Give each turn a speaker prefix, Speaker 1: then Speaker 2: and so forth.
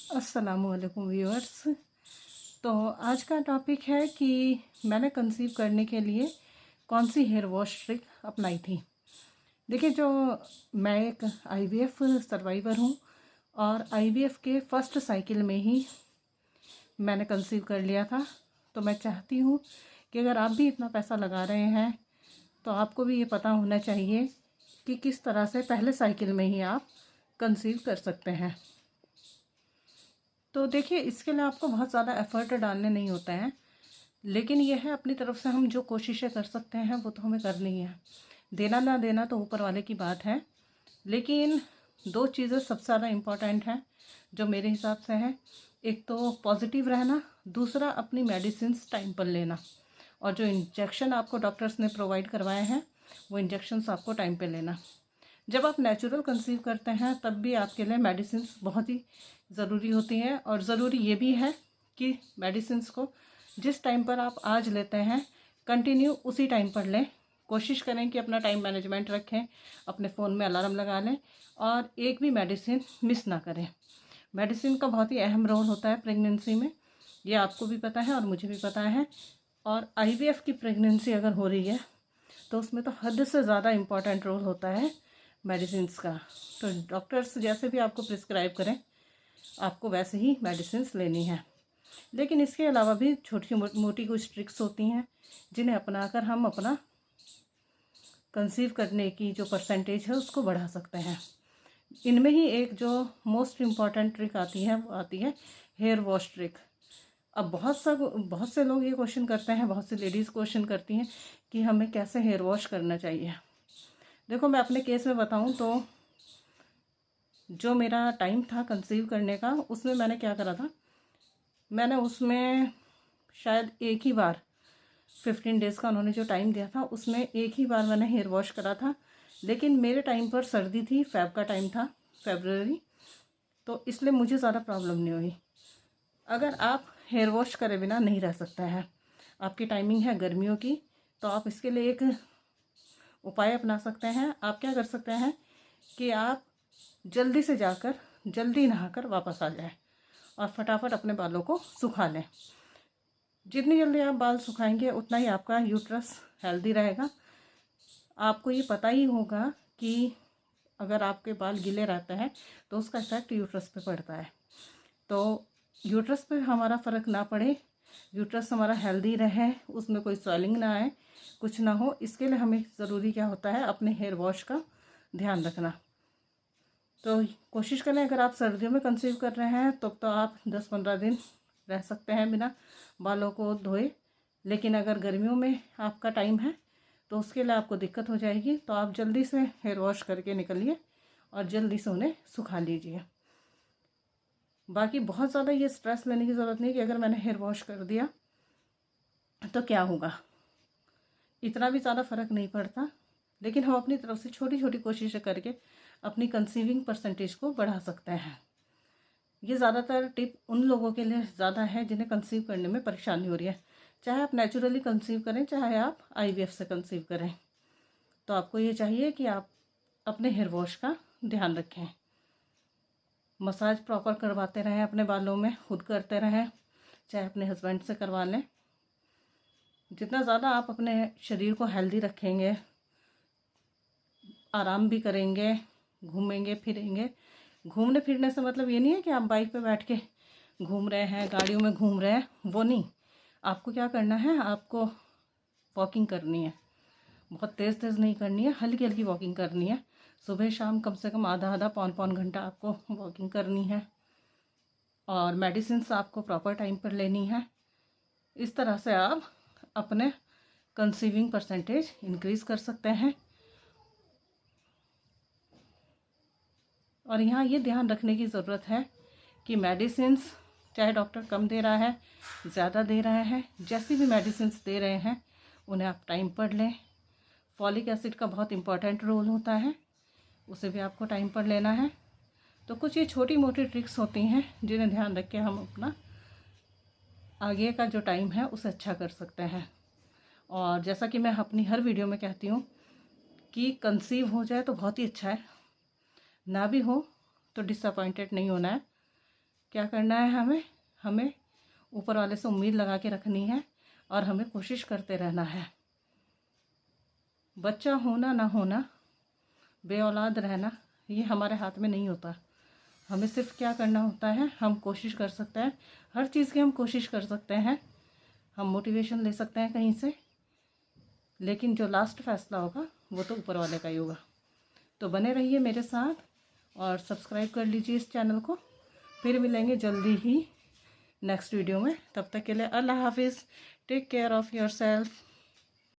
Speaker 1: अस्सलामुअलैकुम व्यूअर्स। तो आज का टॉपिक है कि मैंने कंसीव करने के लिए कौन सी हेयर वॉश ट्रिक अपनाई थी। देखिए, जो मैं एक आईवीएफ सर्वाइवर हूँ और आईवीएफ के फर्स्ट साइकिल में ही मैंने कंसीव कर लिया था। तो मैं चाहती हूँ कि अगर आप भी इतना पैसा लगा रहे हैं तो आपको भी ये पता होना चाहिए कि किस तरह से पहले साइकिल में ही आप कंसीव कर सकते हैं। तो देखिए, इसके लिए आपको बहुत ज़्यादा एफ़र्ट डालने नहीं होते हैं, लेकिन यह है अपनी तरफ से हम जो कोशिशें कर सकते हैं वो तो हमें करनी ही है। देना ना देना तो ऊपर वाले की बात है, लेकिन दो चीज़ें सबसे ज़्यादा इम्पॉर्टेंट हैं जो मेरे हिसाब से है। एक तो पॉजिटिव रहना, दूसरा अपनी मेडिसिन्स टाइम पर लेना, और जो इंजेक्शन आपको डॉक्टर्स ने प्रोवाइड करवाए हैं वो इंजेक्शन्स आपको टाइम पे लेना। जब आप नेचुरल कंसीव करते हैं तब भी आपके लिए मेडिसिन्स बहुत ही ज़रूरी होती हैं, और ज़रूरी ये भी है कि मेडिसिन्स को जिस टाइम पर आप आज लेते हैं कंटिन्यू उसी टाइम पर लें। कोशिश करें कि अपना टाइम मैनेजमेंट रखें, अपने फ़ोन में अलार्म लगा लें और एक भी मेडिसिन मिस ना करें। मेडिसिन का बहुत ही अहम रोल होता है प्रेगनेंसी में, ये आपको भी पता है और मुझे भी पता है। और आईवीएफ की प्रेगनेंसी अगर हो रही है तो उसमें तो हद से ज़्यादा इम्पॉर्टेंट रोल होता है मेडिसिन्स का। तो डॉक्टर्स जैसे भी आपको प्रिस्क्राइब करें आपको वैसे ही मेडिसिन्स लेनी है। लेकिन इसके अलावा भी छोटी मोटी कुछ ट्रिक्स होती हैं जिन्हें अपनाकर हम अपना कंसीव करने की जो परसेंटेज है उसको बढ़ा सकते हैं। इनमें ही एक जो मोस्ट इम्पॉर्टेंट ट्रिक आती है वो आती है हेयर वॉश ट्रिक। अब बहुत से लोग ये क्वेश्चन करते हैं, बहुत सी लेडीज़ क्वेश्चन करती हैं कि हमें कैसे हेयर वॉश करना चाहिए। देखो, मैं अपने केस में बताऊं तो जो मेरा टाइम था कंसीव करने का उसमें मैंने क्या करा था, मैंने उसमें शायद एक ही बार 15 डेज़ का उन्होंने जो टाइम दिया था उसमें एक ही बार मैंने हेयर वॉश करा था। लेकिन मेरे टाइम पर सर्दी थी, फ़ेब का टाइम था, फरवरी, तो इसलिए मुझे ज़्यादा प्रॉब्लम नहीं हुई। अगर आप हेयर वॉश करे बिना नहीं रह सकते हैं, आपकी टाइमिंग है गर्मियों की, तो आप इसके लिए एक उपाय अपना सकते हैं। आप क्या कर सकते हैं कि आप जल्दी से जाकर जल्दी नहाकर वापस आ जाएं और फटाफट अपने बालों को सुखा लें। जितनी जल्दी आप बाल सुखाएंगे उतना ही आपका यूट्रस हेल्दी रहेगा। आपको ये पता ही होगा कि अगर आपके बाल गीले रहते हैं तो उसका इफेक्ट यूट्रस पे पड़ता है। तो यूट्रस पे हमारा फ़र्क ना पड़े, यूट्रस हमारा हेल्दी रहे, उसमें कोई स्वेलिंग ना आए, कुछ ना हो, इसके लिए हमें ज़रूरी क्या होता है, अपने हेयर वॉश का ध्यान रखना। तो कोशिश करें, अगर आप सर्दियों में कंसीव कर रहे हैं तो आप 10-15 दिन रह सकते हैं बिना बालों को धोए। लेकिन अगर गर्मियों में आपका टाइम है तो उसके लिए आपको दिक्कत हो जाएगी, तो आप जल्दी से हेयर वॉश करके निकलिए और जल्दी से उन्हें सुखा लीजिए। बाकी बहुत ज़्यादा ये स्ट्रेस लेने की ज़रूरत नहीं कि अगर मैंने हेयर वॉश कर दिया तो क्या होगा, इतना भी ज़्यादा फ़र्क नहीं पड़ता। लेकिन हम अपनी तरफ से छोटी छोटी कोशिशें करके अपनी कंसीविंग परसेंटेज को बढ़ा सकते हैं। ये ज़्यादातर टिप उन लोगों के लिए ज़्यादा है जिन्हें कंसीव करने में परेशानी हो रही है, चाहे आप नेचुरली कंसीव करें चाहे आप आईवीएफ से कंसीव करें। तो आपको ये चाहिए कि आप अपने हेयर वॉश का ध्यान रखें, मसाज प्रॉपर करवाते रहें अपने बालों में, खुद करते रहें चाहे अपने हस्बैंड से करवा लें। जितना ज़्यादा आप अपने शरीर को हेल्दी रखेंगे, आराम भी करेंगे, घूमेंगे फिरेंगे। घूमने फिरने से मतलब ये नहीं है कि आप बाइक पे बैठ के घूम रहे हैं, गाड़ियों में घूम रहे हैं, वो नहीं। आपको क्या करना है, आपको वॉकिंग करनी है, बहुत तेज़ तेज़ नहीं करनी है, हल्की हल्की वॉकिंग करनी है। सुबह शाम कम से कम आधा आधा पौन पौन घंटा आपको वॉकिंग करनी है, और मेडिसिन्स आपको प्रॉपर टाइम पर लेनी है। इस तरह से आप अपने कंसीविंग परसेंटेज इंक्रीज़ कर सकते हैं। और यहाँ ये ध्यान रखने की ज़रूरत है कि मेडिसिन्स चाहे डॉक्टर कम दे रहा है, ज़्यादा दे रहा है, जैसी भी मेडिसिन्स दे रहे हैं उन्हें आप टाइम पर लें। फॉलिक एसिड का बहुत इम्पॉर्टेंट रोल होता है, उसे भी आपको टाइम पर लेना है। तो कुछ ये छोटी मोटी ट्रिक्स होती हैं जिन्हें ध्यान रख के हम अपना आगे का जो टाइम है उसे अच्छा कर सकते हैं। और जैसा कि मैं अपनी हर वीडियो में कहती हूँ कि कंसीव हो जाए तो बहुत ही अच्छा है, ना भी हो तो डिसअपॉइंटेड नहीं होना है, क्या करना है, हमें ऊपर वाले से उम्मीद लगा के रखनी है और हमें कोशिश करते रहना है। बच्चा होना ना होना, बे औलाद रहना, ये हमारे हाथ में नहीं होता। हमें सिर्फ क्या करना होता है, हम कोशिश कर सकते हैं, हर चीज़ की हम कोशिश कर सकते हैं, हम मोटिवेशन ले सकते हैं कहीं से, लेकिन जो लास्ट फैसला होगा वो तो ऊपर वाले का ही होगा। तो बने रहिए मेरे साथ और सब्सक्राइब कर लीजिए इस चैनल को। फिर मिलेंगे जल्दी ही नेक्स्ट वीडियो में। तब तक के लिए अल्लाह हाफिज़। Take care of yourself.